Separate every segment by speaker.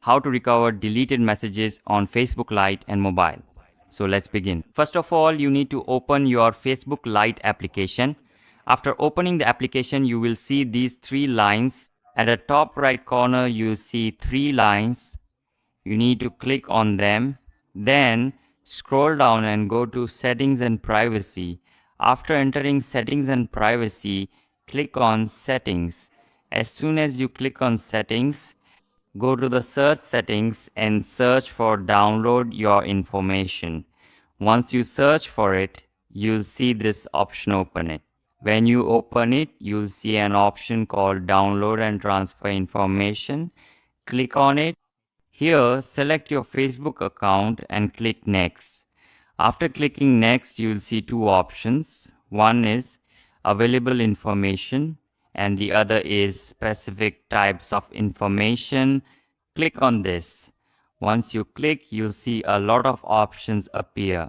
Speaker 1: how to recover deleted messages on Facebook Lite and mobile. So let's begin. First of all, you need to open your Facebook Lite application. After opening the application, you will see these three lines. At the top right corner, you see three lines. You need to click on them. Then scroll down and go to Settings and Privacy. After entering Settings and Privacy, click on Settings. As soon as you click on Settings, go to the search settings and search for download your information. Once you search for it, you'll see this option open it. When you open it, you'll see an option called download and transfer information. Click on it. Here, select your Facebook account and click next. After clicking next, you'll see two options. One is available information and the other is specific types of information. Click on this. Once you click, you'll see a lot of options appear.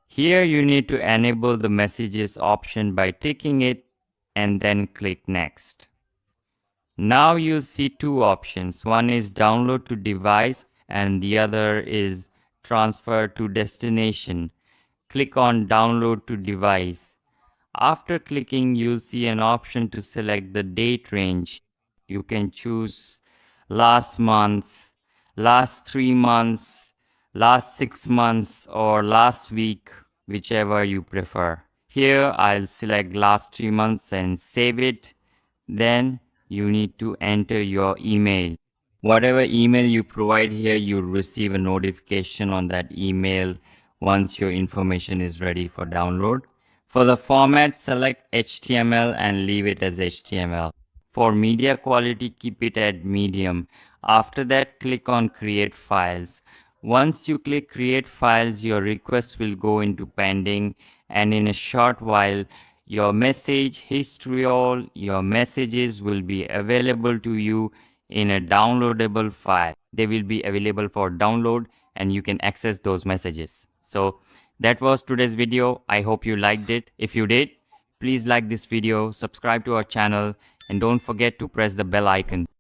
Speaker 1: Here you need to enable the messages option by ticking it and then click next. Now you'll see two options. One is download to device and the other is transfer to destination. Click on download to device. After clicking, you'll see an option to select the date range. You can choose last month, last 3 months, last 6 months, or last week, whichever you prefer. Here I'll select last 3 months and save it. Then you need to enter your email. Whatever email you provide here, you'll receive a notification on that email once your information is ready for download. For the format, select HTML and leave it as HTML. For media quality, keep it at medium. After that, click on Create Files. Once you click Create Files, your request will go into pending, and in a short while, your message history, all your messages will be available to you in a downloadable file. They will be available for download and you can access those messages. So that was today's video. I hope you liked it. If you did, please like this video, subscribe to our channel, and don't forget to press the bell icon.